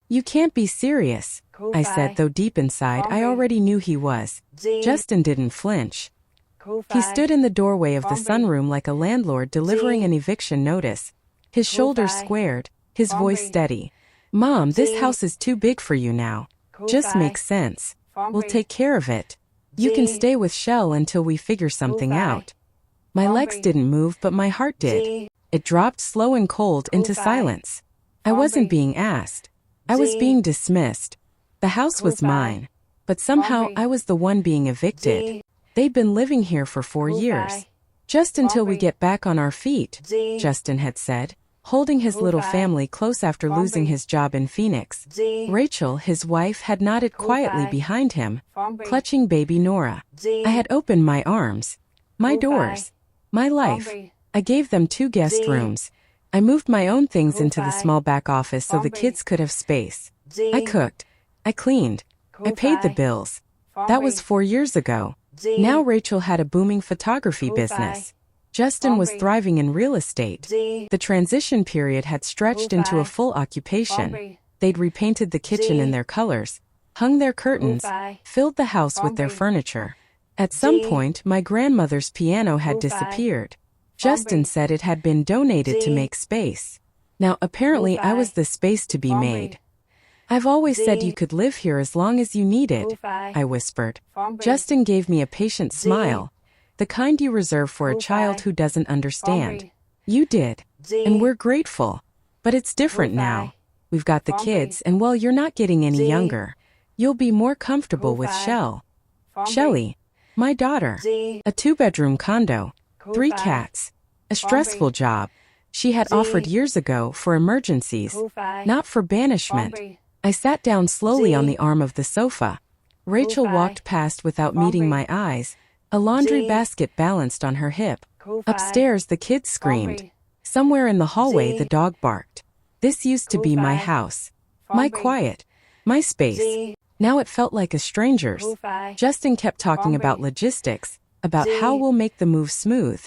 You can't be serious, I said, though deep inside I already knew he was. Justin didn't flinch. He stood in the doorway of the sunroom like a landlord delivering an eviction notice, his shoulders squared, his voice steady. Mom, this house is too big for you now. Just makes sense. We'll take care of it. You can stay with Shell until we figure something out. My legs didn't move, but my heart did. It dropped slow and cold into silence. I wasn't being asked. I was being dismissed. The house was mine, but somehow I was the one being evicted. They'd been living here for 4 years. Just until we get back on our feet, Justin had said, holding his little family close after losing his job in Phoenix. Rachel, his wife, had nodded quietly behind him, clutching baby Nora. I had opened my arms, my doors, my life. I gave them 2 guest rooms. I moved my own things into the small back office so the kids could have space. I cooked. I cleaned. I paid the bills. That was 4 years ago. Now Rachel had a booming photography business. Justin was thriving in real estate. The transition period had stretched into a full occupation. They'd repainted the kitchen in their colors, hung their curtains, filled the house with their furniture. At some point, my grandmother's piano had disappeared. Justin said it had been donated to make space. Now, apparently, I was the space to be made. I've always said you could live here as long as you needed, I whispered. Justin gave me a patient smile, the kind you reserve for a child who doesn't understand. You did, and we're grateful. But it's different now. We've got the kids, and well, you're not getting any younger. You'll be more comfortable with Shell. Shelly, my daughter, a 2-bedroom condo. 3 cats. A stressful job. She had offered years ago for emergencies, not for banishment. I sat down slowly on the arm of the sofa. Rachel walked past without meeting my eyes, a laundry basket balanced on her hip. Upstairs, the kids screamed. Somewhere in the hallway, the dog barked. This used to be my house. My quiet. My space. Now it felt like a stranger's. Justin kept talking about logistics, about how we'll make the move smooth.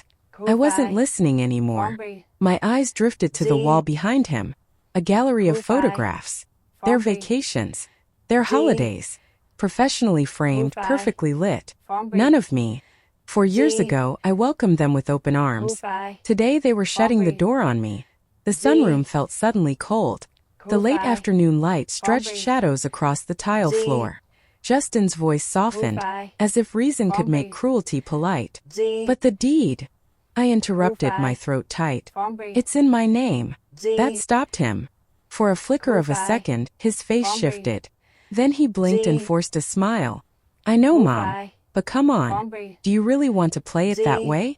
I wasn't listening anymore. My eyes drifted to the wall behind him, a gallery of photographs. Their vacations, their holidays, professionally framed, perfectly lit. None of me. 4 years ago, I welcomed them with open arms. Today they were shutting the door on me. The sunroom felt suddenly cold. The late afternoon light stretched shadows across the tile floor. Justin's voice softened, as if reason could make cruelty polite. But the deed, I interrupted, my throat tight. It's in my name. That stopped him. For a flicker of a second, his face shifted. Then he blinked and forced a smile. I know, Mom, but come on. Do you really want to play it that way?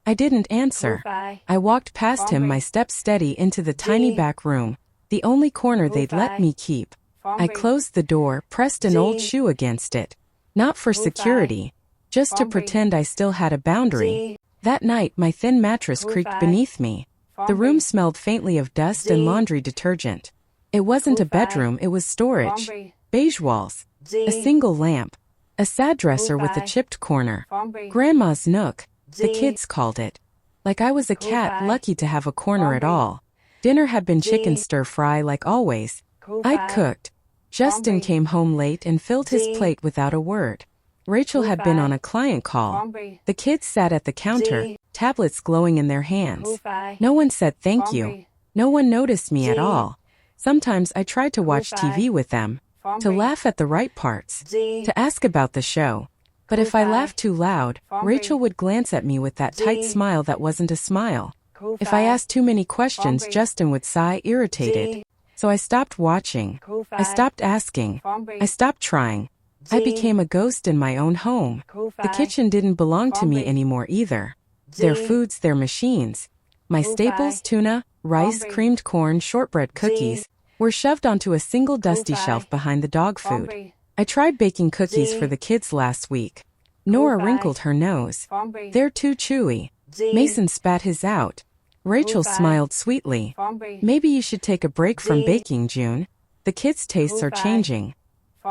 I didn't answer. I walked past him, my steps steady, into the tiny back room, the only corner they'd let me keep. I closed the door, pressed an old shoe against it. Not for security, just to pretend I still had a boundary. That night, my thin mattress creaked beneath me. The room smelled faintly of dust and laundry detergent. It wasn't a bedroom, it was storage. Beige walls. A single lamp. A sad dresser with a chipped corner. Grandma's nook, the kids called it. Like I was a cat lucky to have a corner at all. Dinner had been chicken stir-fry like always. I'd cooked. Justin came home late and filled his plate without a word. Rachel had been on a client call. The kids sat at the counter, tablets glowing in their hands. No one said thank you. No one noticed me at all. Sometimes I tried to watch TV with them, to laugh at the right parts, to ask about the show. But if I laughed too loud, Rachel would glance at me with that tight smile that wasn't a smile. If I asked too many questions, Justin would sigh, irritated. So I stopped watching. I stopped asking. I stopped trying. I became a ghost in my own home. The kitchen didn't belong to me anymore either. Their foods, their machines. My staples, tuna, rice, creamed corn, shortbread cookies, were shoved onto a single dusty shelf behind the dog food. I tried baking cookies for the kids last week. Nora wrinkled her nose. They're too chewy. Mason spat his out. Rachel smiled sweetly. Maybe you should take a break from baking, June. The kids' tastes are changing.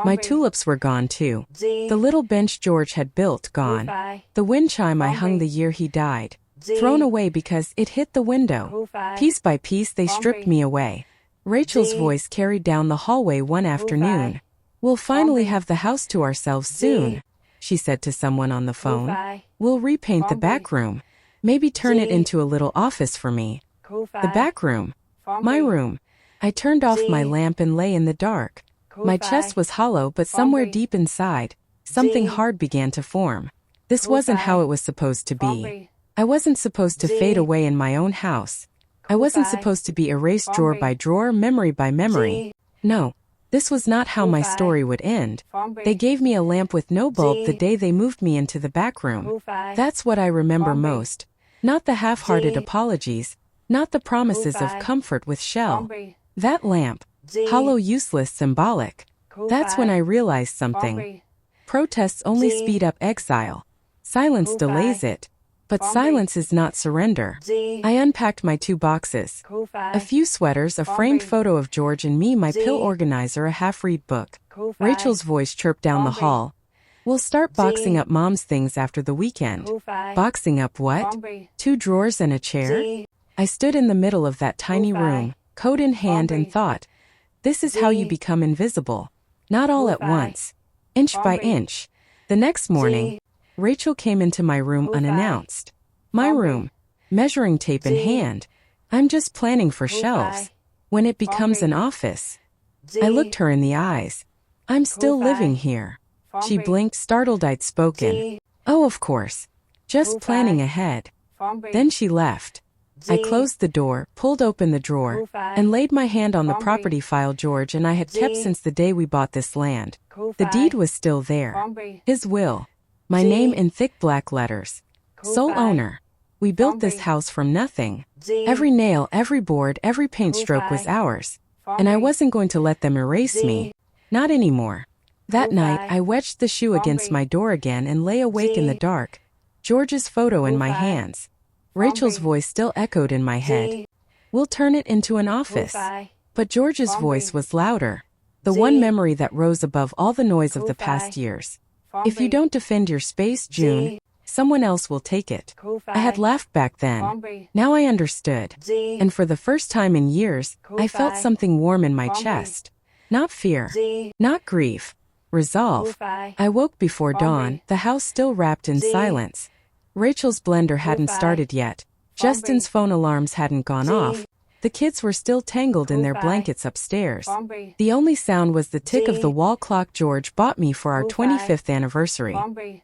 My tulips were gone too. The little bench George had built, gone. The wind chime I hung the year he died, thrown away because it hit the window. Piece by piece they stripped me away. Rachel's voice carried down the hallway one afternoon. We'll finally have the house to ourselves soon, she said to someone on the phone. We'll repaint the back room. Maybe turn it into a little office for me. The back room. My room. I turned off my lamp and lay in the dark. My chest was hollow, but somewhere deep inside, something hard began to form. This wasn't how it was supposed to be. I wasn't supposed to fade away in my own house. I wasn't supposed to be erased drawer by drawer, memory by memory. No, this was not how my story would end. They gave me a lamp with no bulb the day they moved me into the back room. That's what I remember most. Not the half-hearted apologies, not the promises of comfort with shell. That lamp, hollow, useless, symbolic. That's when I realized something. Protests only speed up exile. Silence delays it. But silence is not surrender. I unpacked my 2 boxes. A few sweaters, a framed photo of George and me, my pill organizer, a half-read book. Rachel's voice chirped down the hall. We'll start boxing up Mom's things after the weekend. Boxing up what? 2 drawers and a chair? I stood in the middle of that tiny room, coat in hand, and thought, this is how you become invisible. Not all at once. Inch by inch. The next morning, Rachel came into my room unannounced. My room, measuring tape in hand. I'm just planning for shelves. When it becomes an office. I looked her in the eyes. I'm still living here. She blinked, startled I'd spoken. Oh, of course. Just planning ahead. Then she left. I closed the door, pulled open the drawer, and laid my hand on the property file George and I had kept since the day we bought this land. The deed was still there. His will. My name in thick black letters. Sole owner. We built this house from nothing. Every nail, every board, every paint stroke was ours. And I wasn't going to let them erase me. Not anymore. That night, I wedged the shoe against my door again and lay awake in the dark. George's photo in my hands. Rachel's voice still echoed in my head. We'll turn it into an office. But George's voice was louder. The one memory that rose above all the noise of the past years. If you don't defend your space, June, someone else will take it. I had laughed back then. Now I understood. And for the first time in years, I felt something warm in my chest. Not fear. Not grief. Resolve. I woke before dawn, the house still wrapped in silence. Rachel's blender hadn't started yet. Justin's phone alarms hadn't gone off. The kids were still tangled in their blankets upstairs. The only sound was the tick of the wall clock George bought me for our 25th anniversary.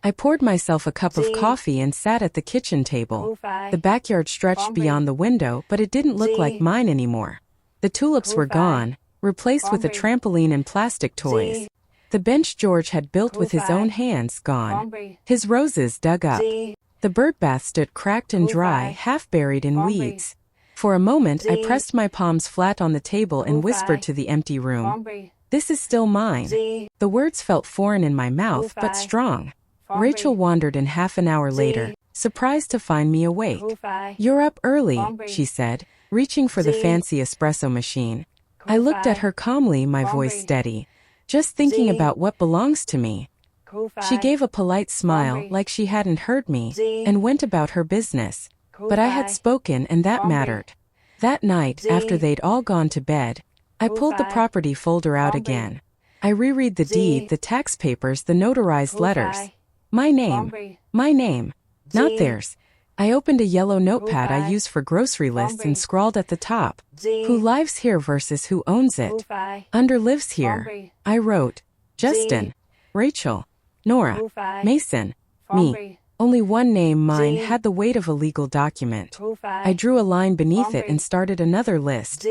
I poured myself a cup of coffee and sat at the kitchen table. The backyard stretched beyond the window, but it didn't look like mine anymore. The tulips were gone, replaced with a trampoline and plastic toys. The bench George had built with his own hands gone. His roses dug up. The birdbath stood cracked and dry, half buried in weeds. For a moment, I pressed my palms flat on the table and whispered to the empty room. This is still mine. The words felt foreign in my mouth, but strong. Rachel wandered in half an hour later, surprised to find me awake. You're up early, she said, reaching for the fancy espresso machine. I looked at her calmly, my voice steady. Just thinking about what belongs to me. She gave a polite smile, like she hadn't heard me, and went about her business. But I had spoken, and that mattered. That night, after they'd all gone to bed, I pulled the property folder out again. I reread the deed, the tax papers, the notarized letters. My name, not theirs. I opened a yellow notepad I use for grocery lists and scrawled at the top, who lives here versus who owns it. Under lives here, I wrote, Justin, Rachel, Nora, Mason, me. Only one name, mine, had the weight of a legal document. I drew a line beneath it and started another list.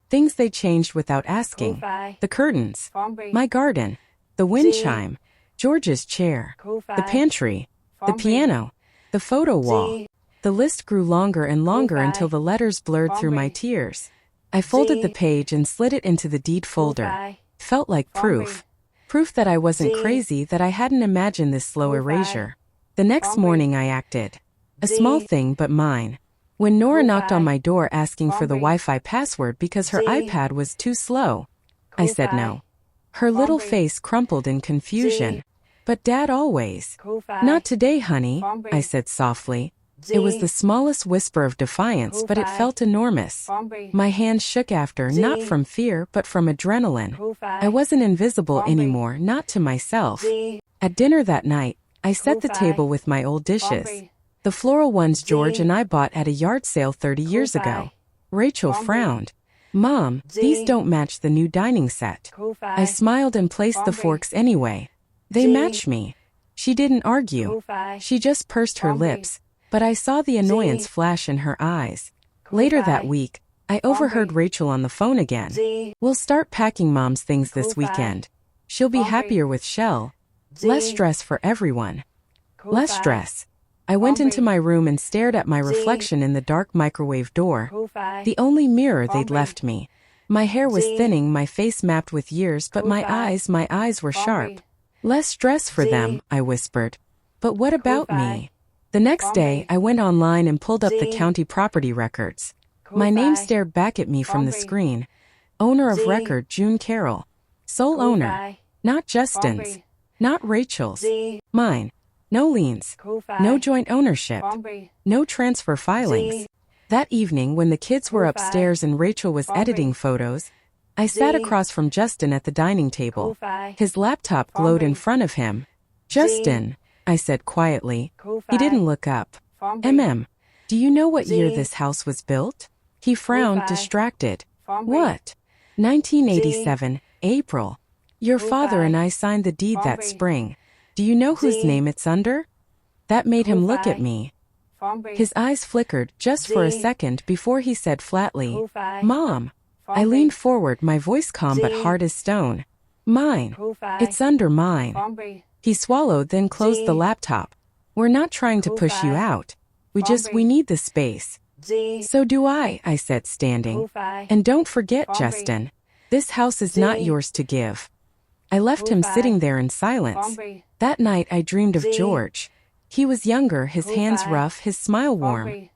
Things they changed without asking. The curtains. My garden. The wind chime. George's chair. The pantry. The piano. The photo wall. The list grew longer and longer until the letters blurred through my tears. I folded the page and slid it into the deed folder. Felt like proof. Proof that I wasn't crazy, that I hadn't imagined this slow erasure. The next morning I acted. A small thing, but mine. When Nora knocked on my door asking for the Wi-Fi password because her iPad was too slow, I said no. Her little face crumpled in confusion. But Dad always. Not today, honey, I said softly. It was the smallest whisper of defiance, but it felt enormous. My hands shook after, not from fear, but from adrenaline. I wasn't invisible anymore, not to myself. At dinner that night, I set the table with my old dishes. The floral ones George and I bought at a yard sale 30 years ago. Rachel frowned. Mom, these don't match the new dining set. I smiled and placed the forks anyway. They match me. She didn't argue. She just pursed her lips, but I saw the annoyance flash in her eyes. Later that week, I overheard Rachel on the phone again. We'll start packing Mom's things this weekend. She'll be happier with Shell. Less stress for everyone. Less stress. I went into my room and stared at my reflection in the dark microwave door, the only mirror they'd left me. My hair was thinning, my face mapped with years, but my eyes were sharp. Less stress for them, I whispered. But what about me? The next day, I went online and pulled up the county property records. My name stared back at me from the screen. Owner of record, June Carroll. Sole owner. Not Justin's. Not Rachel's. Mine. No liens. No joint ownership. No transfer filings. That evening, when the kids were upstairs and Rachel was editing photos, I sat across from Justin at the dining table. His laptop glowed in front of him. Justin, I said quietly. He didn't look up. Do you know what year this house was built? He frowned, distracted. What? 1987, April. Your father and I signed the deed that spring. Do you know whose name it's under? That made him look at me. His eyes flickered just for a second before he said flatly, Mom. I leaned forward, my voice calm but hard as stone. Mine. It's under mine. He swallowed, then closed the laptop. We're not trying to push you out. We need the space. So do I said, standing. And don't forget, Justin, this house is not yours to give. I left him sitting there in silence. That night I dreamed of George. He was younger, his hands rough, his smile warm.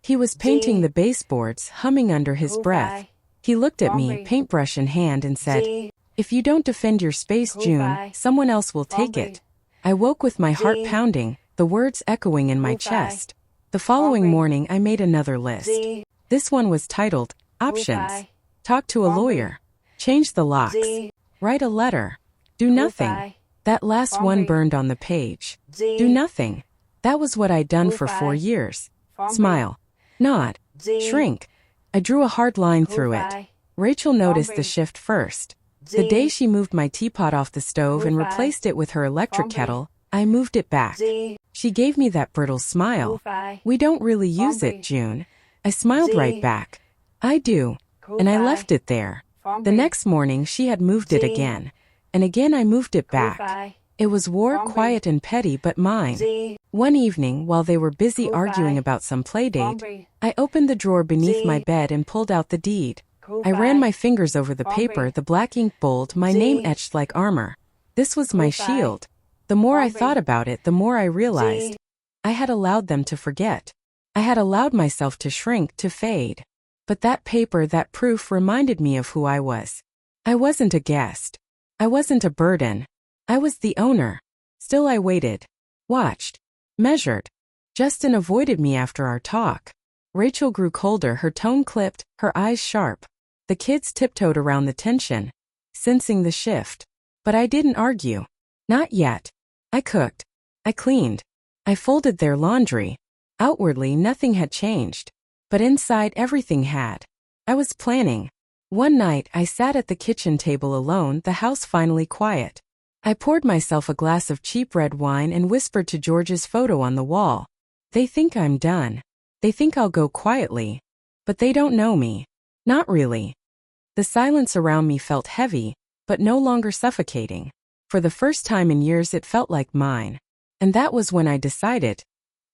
He was painting the baseboards, humming under his breath. He looked at me, paintbrush in hand, and said, If you don't defend your space, June, someone else will take it. I woke with my heart pounding, the words echoing in my chest. The following morning I made another list. This one was titled, Options. Talk to a lawyer. Change the locks. Write a letter. Do nothing. That last one burned on the page. Do nothing. That was what I'd done for 4 years. Smile. Nod. Shrink. I drew a hard line through it. Rachel noticed the shift first. The day she moved my teapot off the stove and replaced it with her electric kettle, I moved it back. She gave me that brittle smile. We don't really use it, June. I smiled right back. I do. And I left it there. The next morning she had moved it again. And again I moved it back. It was war, quiet and petty, but mine. One evening, while they were busy arguing about some playdate, I opened the drawer beneath my bed and pulled out the deed. I ran my fingers over the paper, the black ink bold, my name etched like armor. This was my shield. The more I thought about it, the more I realized I had allowed them to forget. I had allowed myself to shrink, to fade. But that paper, that proof, reminded me of who I was. I wasn't a guest. I wasn't a burden. I was the owner. Still I waited. Watched. Measured. Justin avoided me after our talk. Rachel grew colder, her tone clipped, her eyes sharp. The kids tiptoed around the tension, sensing the shift. But I didn't argue. Not yet. I cooked. I cleaned. I folded their laundry. Outwardly, nothing had changed. But inside, everything had. I was planning. One night, I sat at the kitchen table alone, the house finally quiet. I poured myself a glass of cheap red wine and whispered to George's photo on the wall. They think I'm done. They think I'll go quietly. But they don't know me. Not really. The silence around me felt heavy, but no longer suffocating. For the first time in years it felt like mine. And that was when I decided,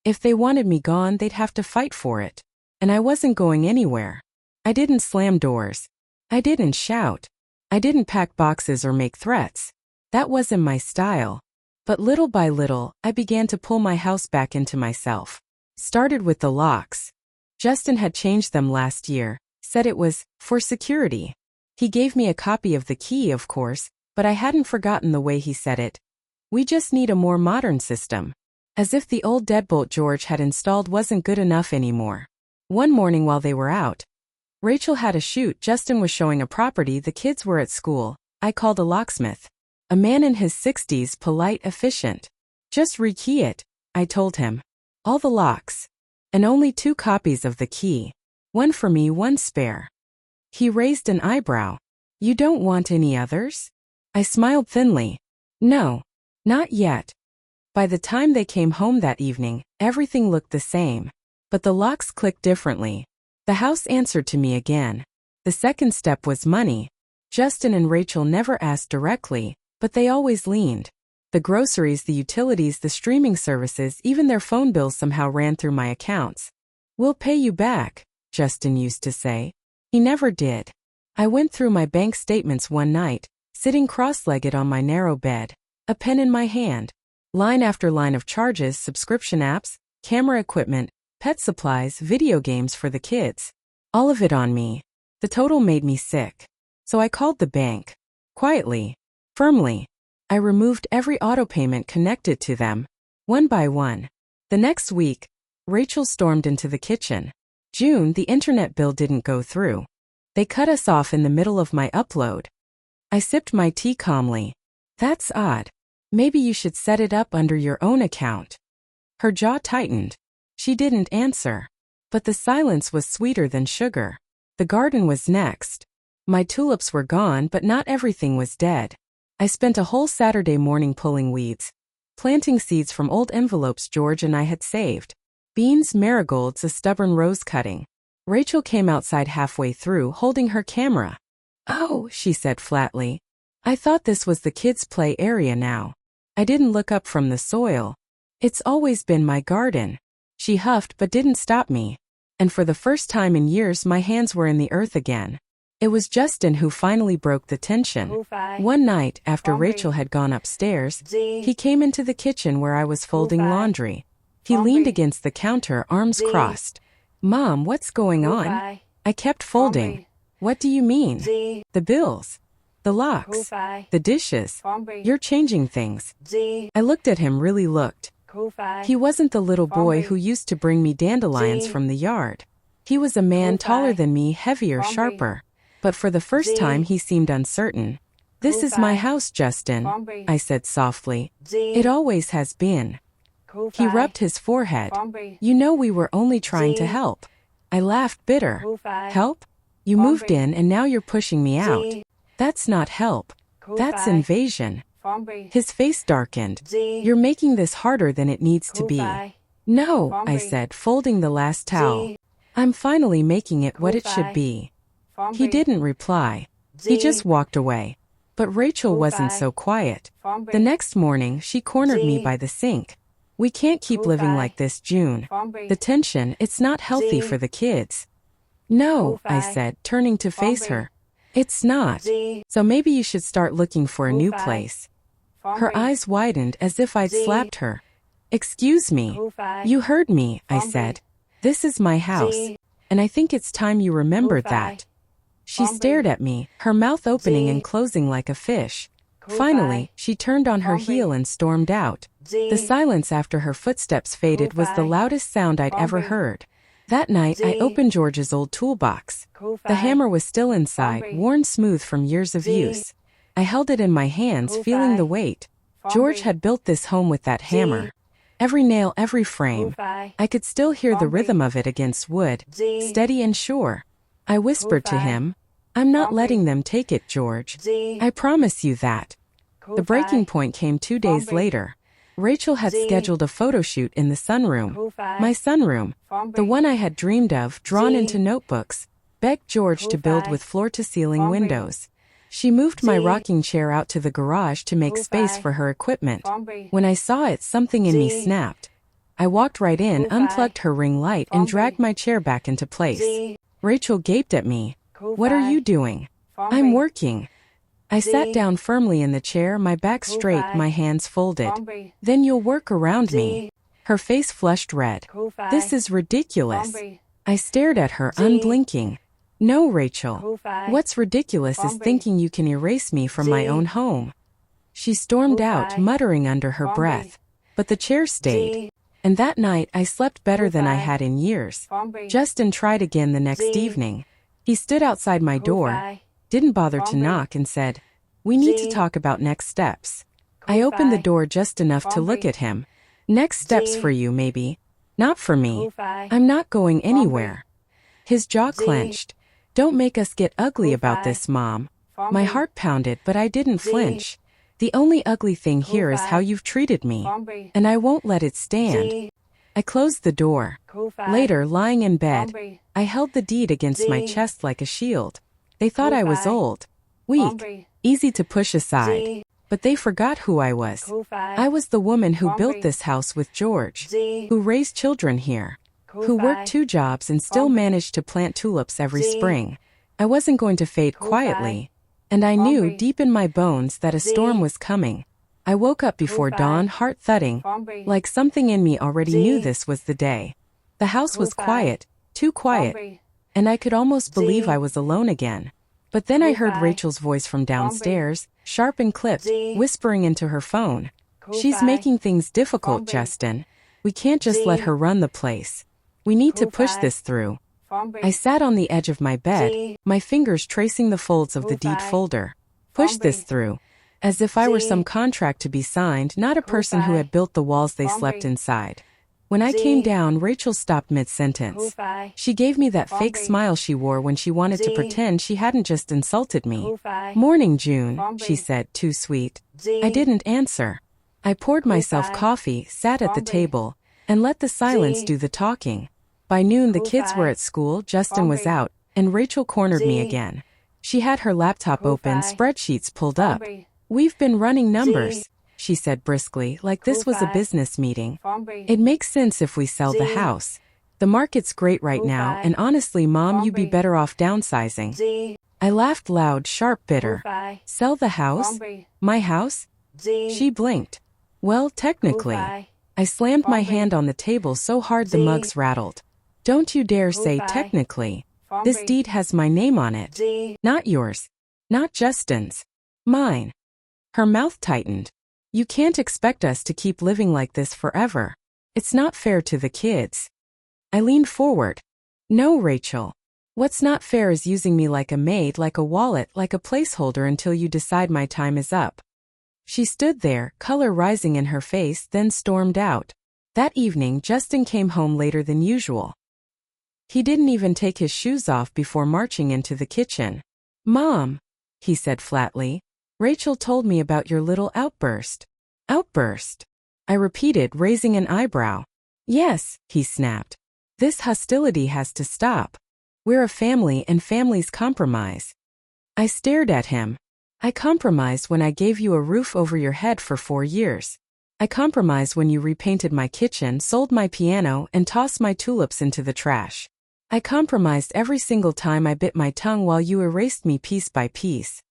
if they wanted me gone, they'd have to fight for it. And I wasn't going anywhere. I didn't slam doors. I didn't shout. I didn't pack boxes or make threats. That wasn't my style. But little by little, I began to pull my house back into myself. Started with the locks. Justin had changed them last year, said it was for security. He gave me a copy of the key, of course, but I hadn't forgotten the way he said it. We just need a more modern system. As if the old deadbolt George had installed wasn't good enough anymore. One morning while they were out, Rachel had a shoot. Justin was showing a property. The kids were at school. I called a locksmith. A man in his 60s, polite, efficient. Just rekey it, I told him. All the locks. And only 2 copies of the key. One for me, one spare. He raised an eyebrow. You don't want any others? I smiled thinly. No. Not yet. By the time they came home that evening, everything looked the same. But the locks clicked differently. The house answered to me again. The second step was money. Justin and Rachel never asked directly, but they always leaned. The groceries, the utilities, the streaming services, even their phone bills somehow ran through my accounts. We'll pay you back, Justin used to say. He never did. I went through my bank statements one night, sitting cross-legged on my narrow bed, a pen in my hand. Line after line of charges, subscription apps, camera equipment, pet supplies, video games for the kids. All of it on me. The total made me sick. So I called the bank. Quietly. Firmly. I removed every auto payment connected to them. One by one. The next week, Rachel stormed into the kitchen. June, the internet bill didn't go through. They cut us off in the middle of my upload. I sipped my tea calmly. That's odd. Maybe you should set it up under your own account. Her jaw tightened. She didn't answer. But the silence was sweeter than sugar. The garden was next. My tulips were gone, but not everything was dead. I spent a whole Saturday morning pulling weeds, planting seeds from old envelopes George and I had saved. Beans, marigolds, a stubborn rose cutting. Rachel came outside halfway through, holding her camera. Oh, she said flatly. I thought this was the kids' play area now. I didn't look up from the soil. It's always been my garden. She huffed but didn't stop me. And for the first time in years my hands were in the earth again. It was Justin who finally broke the tension. One night, after Rachel had gone upstairs, he came into the kitchen where I was folding laundry. He leaned against the counter, arms crossed. Mom, what's going on? I kept folding. What do you mean? The bills. The locks. The dishes. You're changing things. I looked at him, really looked. He wasn't the little boy who used to bring me dandelions from the yard. He was a man taller than me, heavier, sharper. But for the first time he seemed uncertain. This is my house, Justin, I said softly. It always has been. He rubbed his forehead. You know we were only trying to help. I laughed bitter. Help? You moved in and now you're pushing me out. That's not help. That's invasion. His face darkened. You're making this harder than it needs to be. No, I said, folding the last towel. I'm finally making it what it should be. He didn't reply. He just walked away. But Rachel wasn't so quiet. The next morning, she cornered me by the sink. We can't keep living like this, June. The tension, it's not healthy for the kids. No, I said, turning to face her. It's not. So maybe you should start looking for a new place. Her eyes widened as if I'd slapped her. Excuse me. You heard me, I said. This is my house. And I think it's time you remembered that. She stared at me, her mouth opening and closing like a fish. Finally, she turned on her heel and stormed out. The silence after her footsteps faded was the loudest sound I'd ever heard. That night, I opened George's old toolbox. The hammer was still inside, worn smooth from years of use. I held it in my hands, feeling the weight. George had built this home with that hammer. Every nail, every frame. I could still hear the rhythm of it against wood, steady and sure. I whispered to him, I'm not letting them take it, George. I promise you that. The breaking point came 2 days later. Rachel had scheduled a photo shoot in the sunroom. My sunroom, the one I had dreamed of, drawn into notebooks, begged George to build with floor-to-ceiling windows. She moved my rocking chair out to the garage to make space for her equipment. When I saw it, something in me snapped. I walked right in, unplugged her ring light, and dragged my chair back into place. Rachel gaped at me. What are you doing? I'm working. I sat down firmly in the chair, my back straight, my hands folded. Then you'll work around me. Her face flushed red. This is ridiculous. I stared at her, unblinking. No, Rachel. What's ridiculous is thinking you can erase me from my own home. She stormed out, muttering under her breath. but the chair stayed. And that night I slept better than I had in years. Justin tried again the next evening. He stood outside my door, didn't bother to knock, and said, "We need to talk about next steps." I opened the door just enough to look at him. "Next steps for you, maybe. Not for me. I'm not going anywhere." His jaw clenched. "Don't make us get ugly about this, Mom." My heart pounded, but I didn't flinch. "The only ugly thing here is how you've treated me, and I won't let it stand." I closed the door. Later, lying in bed, I held the deed against my chest like a shield. They thought I was old, weak, easy to push aside, but they forgot who I was. I was the woman who built this house with George, who raised children here, who worked 2 jobs and still managed to plant tulips every spring. I wasn't going to fade quietly, and I knew deep in my bones that a storm was coming. I woke up before dawn, heart thudding, like something in me already knew this was the day. The house was quiet, too quiet, and I could almost believe I was alone again. But then I heard Rachel's voice from downstairs, sharp and clipped, whispering into her phone. "She's making things difficult, Justin. We can't just let her run the place. We need to push this through." I sat on the edge of my bed, my fingers tracing the folds of the deed folder. Push this through. As if I were some contract to be signed, not a person who had built the walls they slept inside. When I came down, Rachel stopped mid-sentence. She gave me that fake smile she wore when she wanted to pretend she hadn't just insulted me. "Morning, June," she said, too sweet. I didn't answer. I poured myself coffee, sat at the table, and let the silence do the talking. By noon, the kids were at school, Justin was out, and Rachel cornered me again. She had her laptop open, spreadsheets pulled up. "We've been running numbers," she said briskly, like this was a business meeting. "It makes sense if we sell the house. The market's great right now, and honestly, Mom, you'd be better off downsizing." I laughed loud, sharp, bitter. "Sell the house? My house?" She blinked. "Well, technically." I slammed my hand on the table so hard the mugs rattled. "Don't you dare say technically. This deed has my name on it. Not yours. Not Justin's. Mine." Her mouth tightened. "You can't expect us to keep living like this forever. It's not fair to the kids." I leaned forward. "No, Rachel. What's not fair is using me like a maid, like a wallet, like a placeholder until you decide my time is up." She stood there, color rising in her face, then stormed out. That evening, Justin came home later than usual. He didn't even take his shoes off before marching into the kitchen. "Mom," he said flatly, "Rachel told me about your little outburst." "Outburst?" I repeated, raising an eyebrow. "Yes," he snapped. "This hostility has to stop. We're a family and families compromise." I stared at him. "I compromised when I gave you a roof over your head for 4 years. I compromised when you repainted my kitchen, sold my piano, and tossed my tulips into the trash. I compromised every single time I bit my tongue while you erased me piece by piece."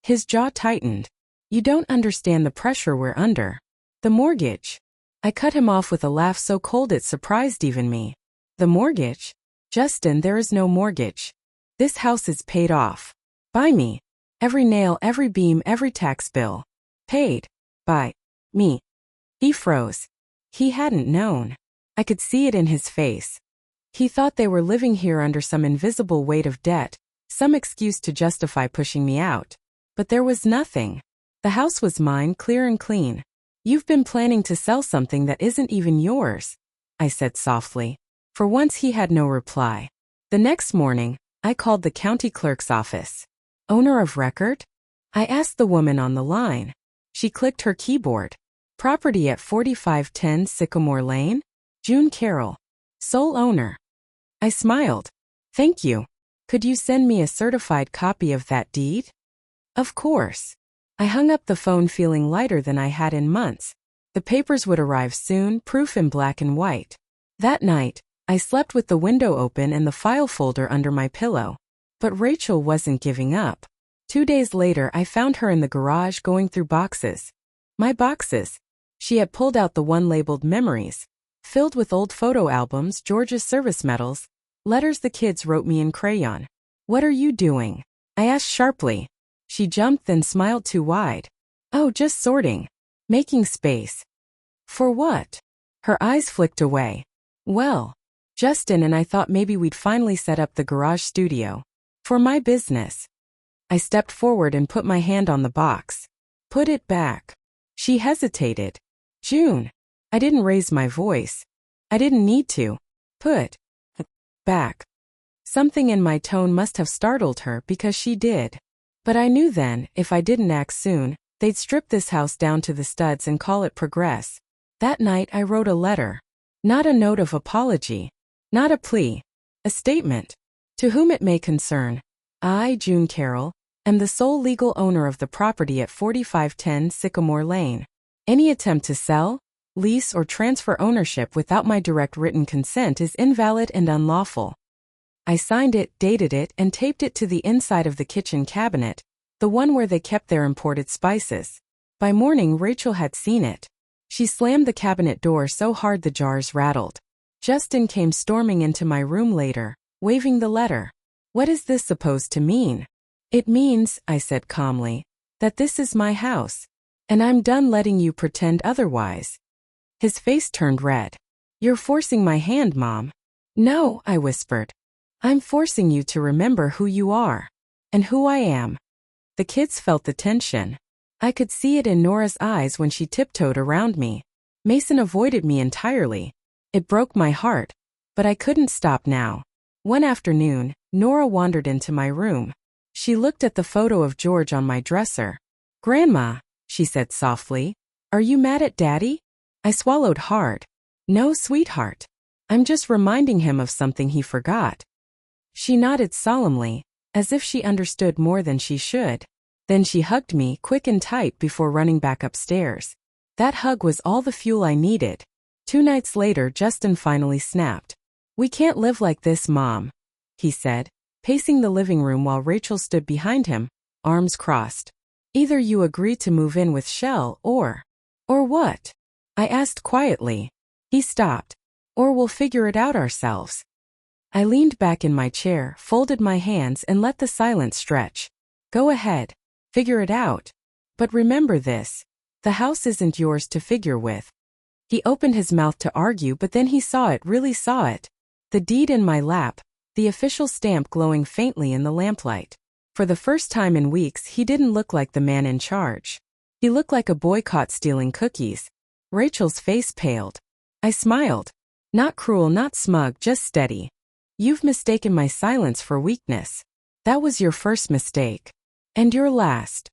His jaw tightened. "You don't understand the pressure we're under. The mortgage." I cut him off with a laugh so cold it surprised even me. "The mortgage? Justin, there is no mortgage. This house is paid off. By me. Every nail, every beam, every tax bill. Paid. By me." He froze. He hadn't known. I could see it in his face. He thought they were living here under some invisible weight of debt, some excuse to justify pushing me out. But there was nothing. The house was mine, clear and clean. "You've been planning to sell something that isn't even yours," I said softly. For once he had no reply. The next morning, I called the county clerk's office. "Owner of record?" I asked the woman on the line. She clicked her keyboard. "Property at 4510 Sycamore Lane? June Carroll. Sole owner." I smiled. "Thank you. Could you send me a certified copy of that deed?" "Of course." I hung up the phone feeling lighter than I had in months. The papers would arrive soon, proof in black and white. That night, I slept with the window open and the file folder under my pillow. But Rachel wasn't giving up. 2 days later, I found her in the garage going through boxes. My boxes. She had pulled out the one labeled Memories, filled with old photo albums, George's service medals, letters the kids wrote me in crayon. "What are you doing?" I asked sharply. She jumped, then smiled too wide. "Oh, just sorting. Making space." For what? Her eyes flicked away. Well, Justin and I thought maybe we'd finally set up the garage studio. For my business. I stepped forward and put my hand on the box. Put it back. She hesitated. June. I didn't raise my voice. I didn't need to. Put back. Something in my tone must have startled her because she did. But I knew then, if I didn't act soon, they'd strip this house down to the studs and call it progress. That night I wrote a letter. Not a note of apology. Not a plea. A statement. To whom it may concern. I, June Carroll, am the sole legal owner of the property at 4510 Sycamore Lane. Any attempt to sell, lease or transfer ownership without my direct written consent is invalid and unlawful. I signed it, dated it, and taped it to the inside of the kitchen cabinet, the one where they kept their imported spices. By morning, Rachel had seen it. She slammed the cabinet door so hard the jars rattled. Justin came storming into my room later, waving the letter. What is this supposed to mean? It means, I said calmly, that this is my house. And I'm done letting you pretend otherwise. His face turned red. You're forcing my hand, Mom. No, I whispered. I'm forcing you to remember who you are. And who I am. The kids felt the tension. I could see it in Nora's eyes when she tiptoed around me. Mason avoided me entirely. It broke my heart. But I couldn't stop now. One afternoon, Nora wandered into my room. She looked at the photo of George on my dresser. Grandma, she said softly, are you mad at Daddy? I swallowed hard. No, sweetheart. I'm just reminding him of something he forgot. She nodded solemnly, as if she understood more than she should. Then she hugged me quick and tight before running back upstairs. That hug was all the fuel I needed. 2 nights later, Justin finally snapped. We can't live like this, Mom, he said, pacing the living room while Rachel stood behind him, arms crossed. Either you agree to move in with Shell or what? I asked quietly. He stopped. Or we'll figure it out ourselves. I leaned back in my chair, folded my hands and let the silence stretch. Go ahead. Figure it out. But remember this. The house isn't yours to figure with. He opened his mouth to argue, but then he saw it, really saw it. The deed in my lap, the official stamp glowing faintly in the lamplight. For the first time in weeks, he didn't look like the man in charge. He looked like a boy caught stealing cookies. Rachel's face paled. I smiled. Not cruel, not smug, just steady. You've mistaken my silence for weakness. That was your first mistake. And your last.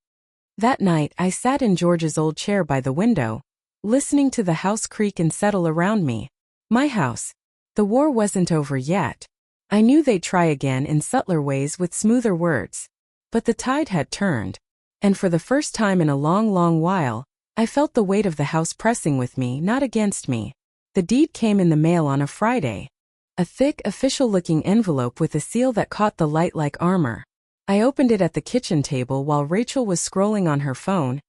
That night, I sat in George's old chair by the window, listening to the house creak and settle around me. My house. The war wasn't over yet. I knew they'd try again in subtler ways with smoother words. But the tide had turned. And for the first time in a long, long while, I felt the weight of the house pressing with me, not against me. The deed came in the mail on a Friday. A thick, official-looking envelope with a seal that caught the light like armor. I opened it at the kitchen table while Rachel was scrolling on her phone,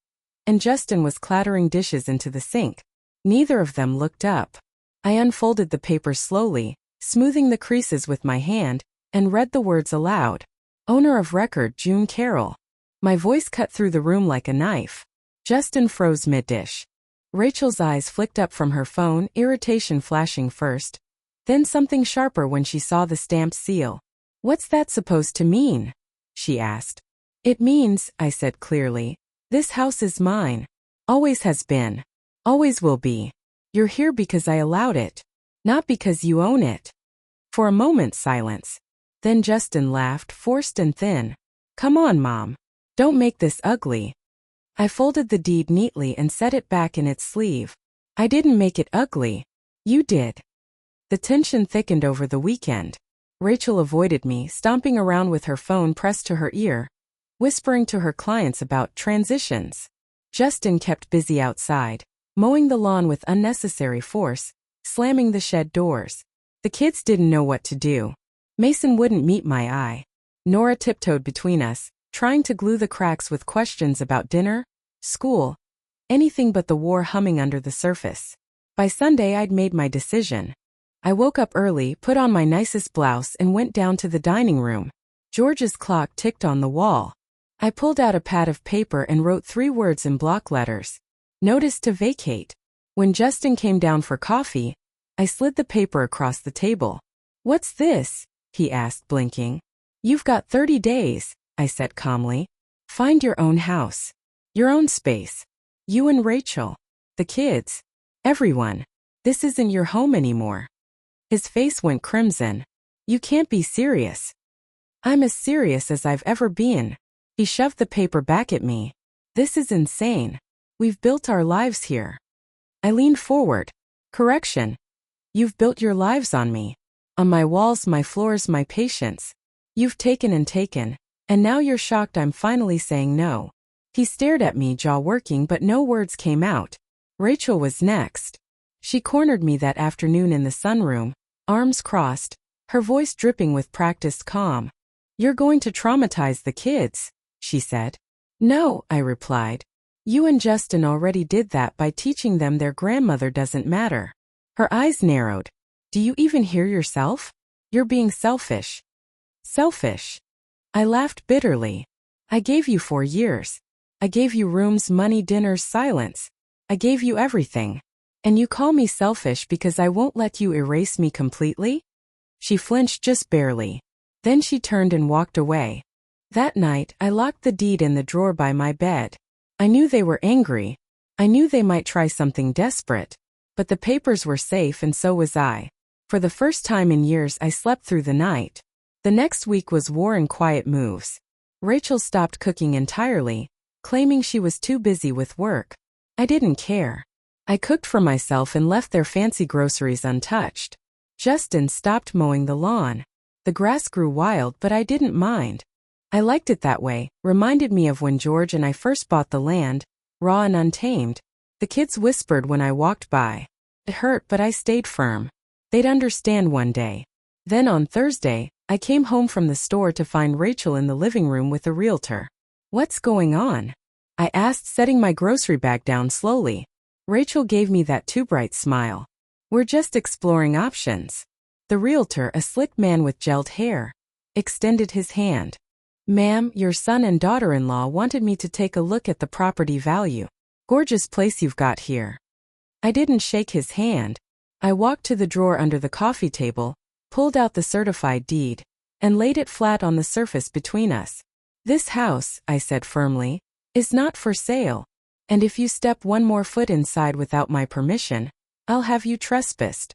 and Justin was clattering dishes into the sink. Neither of them looked up. I unfolded the paper slowly, smoothing the creases with my hand, and read the words aloud. Owner of record, June Carroll. My voice cut through the room like a knife. Justin froze mid-dish. Rachel's eyes flicked up from her phone, irritation flashing first, then something sharper when she saw the stamped seal. What's that supposed to mean? She asked. It means, I said clearly, this house is mine. Always has been. Always will be. You're here because I allowed it. Not because you own it. For a moment, silence. Then Justin laughed, forced and thin. Come on, Mom. Don't make this ugly. I folded the deed neatly and set it back in its sleeve. I didn't make it ugly. You did. The tension thickened over the weekend. Rachel avoided me, stomping around with her phone pressed to her ear, whispering to her clients about transitions. Justin kept busy outside, mowing the lawn with unnecessary force, slamming the shed doors. The kids didn't know what to do. Mason wouldn't meet my eye. Nora tiptoed between us, trying to glue the cracks with questions about dinner, school, anything but the war humming under the surface. By Sunday I'd made my decision. I woke up early, put on my nicest blouse and went down to the dining room. George's clock ticked on the wall. I pulled out a pad of paper and wrote 3 words in block letters. Notice to vacate. When Justin came down for coffee, I slid the paper across the table. "What's this?" he asked, blinking. "You've got 30 days, I said calmly. "Find your own house. Your own space. You and Rachel. The kids. Everyone. This isn't your home anymore." His face went crimson. "You can't be serious." "I'm as serious as I've ever been." He shoved the paper back at me. "This is insane. We've built our lives here." I leaned forward. "Correction. You've built your lives on me. On my walls, my floors, my patience. You've taken and taken, and now you're shocked I'm finally saying no." He stared at me, jaw working, but no words came out. Rachel was next. She cornered me that afternoon in the sunroom, arms crossed, her voice dripping with practiced calm. "You're going to traumatize the kids," she said. "No," I replied. "You and Justin already did that by teaching them their grandmother doesn't matter." Her eyes narrowed. "Do you even hear yourself? You're being selfish." "Selfish?" I laughed bitterly. "I gave you 4 years. I gave you rooms, money, dinners, silence. I gave you everything. And you call me selfish because I won't let you erase me completely?" She flinched just barely. Then she turned and walked away. That night, I locked the deed in the drawer by my bed. I knew they were angry. I knew they might try something desperate. But the papers were safe and so was I. For the first time in years, I slept through the night. The next week was war and quiet moves. Rachel stopped cooking entirely, claiming she was too busy with work. I didn't care. I cooked for myself and left their fancy groceries untouched. Justin stopped mowing the lawn. The grass grew wild, but I didn't mind. I liked it that way, reminded me of when George and I first bought the land, raw and untamed. The kids whispered when I walked by. It hurt, but I stayed firm. They'd understand one day. Then on Thursday, I came home from the store to find Rachel in the living room with a realtor. "What's going on?" I asked, setting my grocery bag down slowly. Rachel gave me that too bright smile. "We're just exploring options." The realtor, a slick man with gelled hair, extended his hand. "Ma'am, your son and daughter-in-law wanted me to take a look at the property value. Gorgeous place you've got here." I didn't shake his hand. I walked to the drawer under the coffee table, pulled out the certified deed, and laid it flat on the surface between us. "This house," I said firmly, "is not for sale. And if you step one more foot inside without my permission, I'll have you trespassed."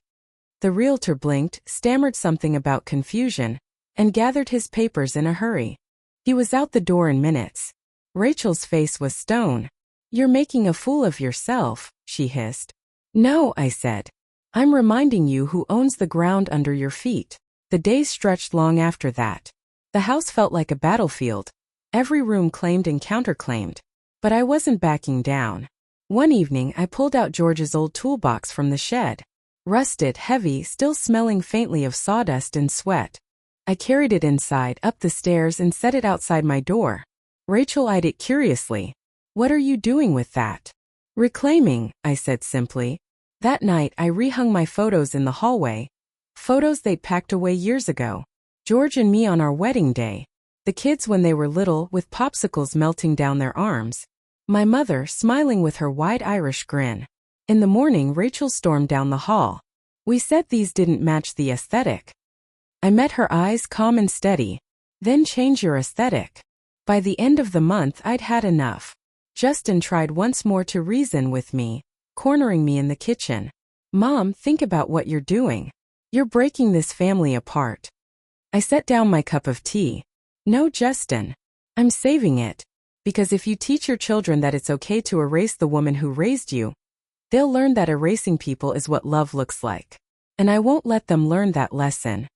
The realtor blinked, stammered something about confusion, and gathered his papers in a hurry. He was out the door in minutes. Rachel's face was stone. "You're making a fool of yourself," she hissed. "No," I said. "I'm reminding you who owns the ground under your feet." The days stretched long after that. The house felt like a battlefield. Every room claimed and counterclaimed. But I wasn't backing down. One evening, I pulled out George's old toolbox from the shed. Rusted, heavy, still smelling faintly of sawdust and sweat. I carried it inside, up the stairs, and set it outside my door. Rachel eyed it curiously. "What are you doing with that?" "Reclaiming," I said simply. That night, I rehung my photos in the hallway. Photos they'd packed away years ago. George and me on our wedding day. The kids when they were little, with popsicles melting down their arms. My mother, smiling with her wide Irish grin. In the morning, Rachel stormed down the hall. "We said these didn't match the aesthetic." I met her eyes, calm and steady. "Then change your aesthetic." By the end of the month, I'd had enough. Justin tried once more to reason with me, cornering me in the kitchen. "Mom, think about what you're doing. You're breaking this family apart." I set down my cup of tea. "No, Justin. I'm saving it. Because if you teach your children that it's okay to erase the woman who raised you, they'll learn that erasing people is what love looks like. And I won't let them learn that lesson."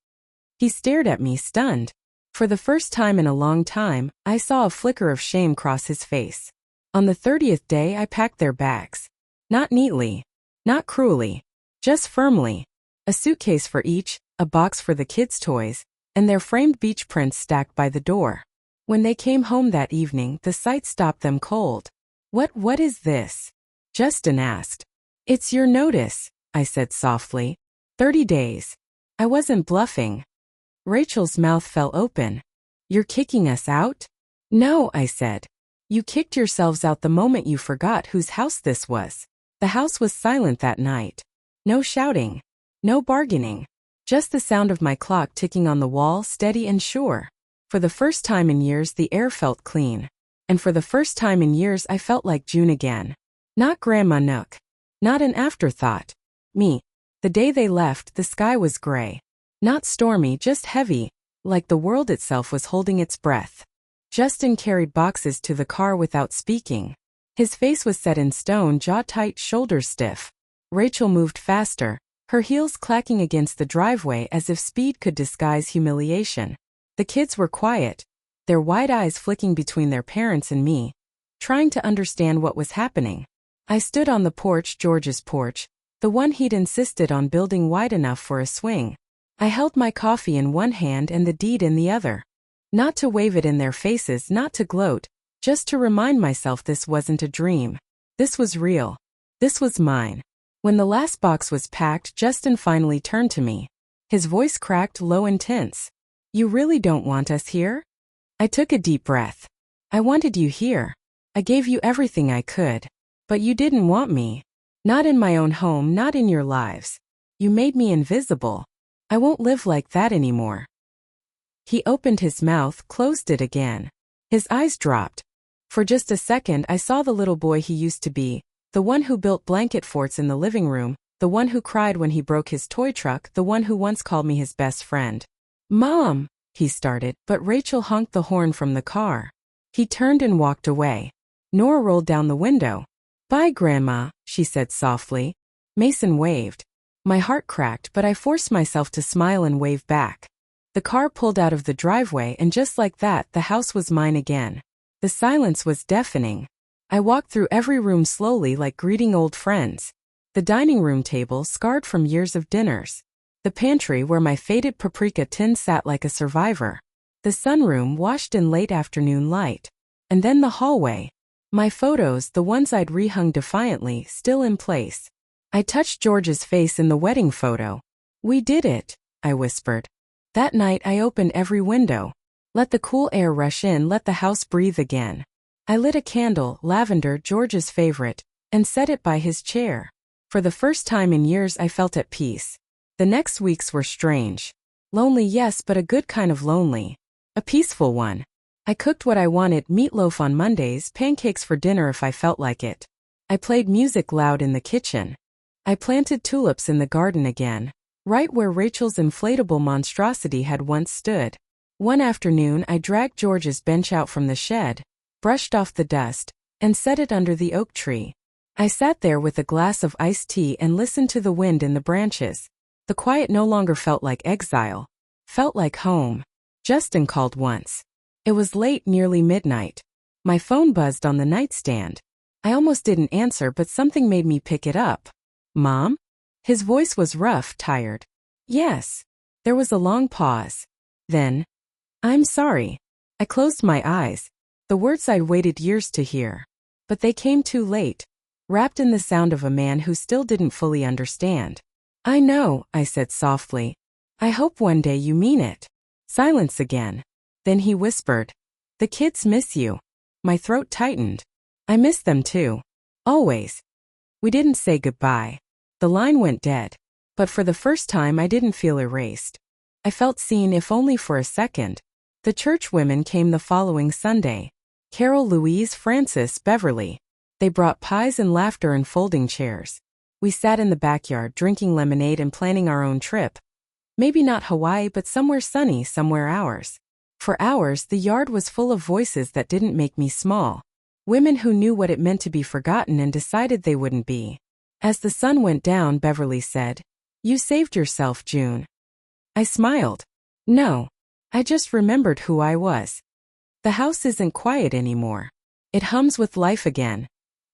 He stared at me, stunned. For the first time in a long time, I saw a flicker of shame cross his face. On the 30th day, I packed their bags. Not neatly. Not cruelly. Just firmly. A suitcase for each, a box for the kids' toys, and their framed beach prints stacked by the door. When they came home that evening, the sight stopped them cold. What is this?" Justin asked. "It's your notice," I said softly. 30 days. I wasn't bluffing. Rachel's mouth fell open. "You're kicking us out?" "No," I said. "You kicked yourselves out the moment you forgot whose house this was." The house was silent that night. No shouting. No bargaining. Just the sound of my clock ticking on the wall, steady and sure. For the first time in years the air felt clean. And for the first time in years I felt like June again. Not Grandma Nook. Not an afterthought. Me. The day they left, the sky was gray. Not stormy, just heavy, like the world itself was holding its breath. Justin carried boxes to the car without speaking. His face was set in stone, jaw tight, shoulders stiff. Rachel moved faster, her heels clacking against the driveway as if speed could disguise humiliation. The kids were quiet, their wide eyes flicking between their parents and me, trying to understand what was happening. I stood on the porch, George's porch, the one he'd insisted on building wide enough for a swing. I held my coffee in one hand and the deed in the other. Not to wave it in their faces, not to gloat, just to remind myself this wasn't a dream. This was real. This was mine. When the last box was packed, Justin finally turned to me. His voice cracked, low and tense. "You really don't want us here?" I took a deep breath. "I wanted you here. I gave you everything I could. But you didn't want me. Not in my own home, not in your lives. You made me invisible. I won't live like that anymore." He opened his mouth, closed it again. His eyes dropped. For just a second I saw the little boy he used to be, the one who built blanket forts in the living room, the one who cried when he broke his toy truck, the one who once called me his best friend. "Mom," he started, but Rachel honked the horn from the car. He turned and walked away. Nora rolled down the window. "Bye, Grandma," she said softly. Mason waved. My heart cracked, but I forced myself to smile and wave back. The car pulled out of the driveway, and just like that, the house was mine again. The silence was deafening. I walked through every room slowly, like greeting old friends. The dining room table, scarred from years of dinners. The pantry where my faded paprika tin sat like a survivor. The sunroom washed in late afternoon light. And then the hallway. My photos, the ones I'd rehung defiantly, still in place. I touched George's face in the wedding photo. "We did it," I whispered. That night I opened every window. Let the cool air rush in, let the house breathe again. I lit a candle, lavender, George's favorite, and set it by his chair. For the first time in years I felt at peace. The next weeks were strange. Lonely, yes, but a good kind of lonely. A peaceful one. I cooked what I wanted, meatloaf on Mondays, pancakes for dinner if I felt like it. I played music loud in the kitchen. I planted tulips in the garden again, right where Rachel's inflatable monstrosity had once stood. One afternoon I dragged George's bench out from the shed, brushed off the dust, and set it under the oak tree. I sat there with a glass of iced tea and listened to the wind in the branches. The quiet no longer felt like exile. Felt like home. Justin called once. It was late, nearly midnight. My phone buzzed on the nightstand. I almost didn't answer, but something made me pick it up. "Mom?" His voice was rough, tired. "Yes." There was a long pause. Then, "I'm sorry." I closed my eyes. The words I'd waited years to hear. But they came too late, wrapped in the sound of a man who still didn't fully understand. "I know," I said softly. "I hope one day you mean it." Silence again. Then he whispered, "The kids miss you." My throat tightened. I miss them too. Always. We didn't say goodbye. The line went dead. But for the first time I didn't feel erased. I felt seen, if only for a second. The church women came the following Sunday. Carol, Louise, Frances, Beverly. They brought pies and laughter and folding chairs. We sat in the backyard drinking lemonade and planning our own trip. Maybe not Hawaii, but somewhere sunny, somewhere ours. For hours the yard was full of voices that didn't make me small. Women who knew what it meant to be forgotten and decided they wouldn't be. As the sun went down, Beverly said, "You saved yourself, June." I smiled. No. I just remembered who I was. The house isn't quiet anymore. It hums with life again.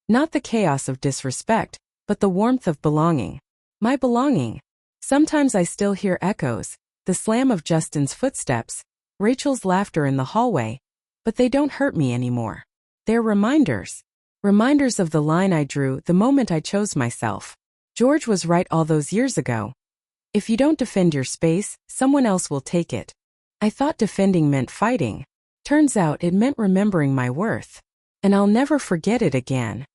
Not the chaos of disrespect, but the warmth of belonging. My belonging. Sometimes I still hear echoes, the slam of Justin's footsteps, Rachel's laughter in the hallway, but they don't hurt me anymore. They're reminders. Reminders of the line I drew the moment I chose myself. George was right all those years ago. If you don't defend your space, someone else will take it. I thought defending meant fighting. Turns out it meant remembering my worth. And I'll never forget it again.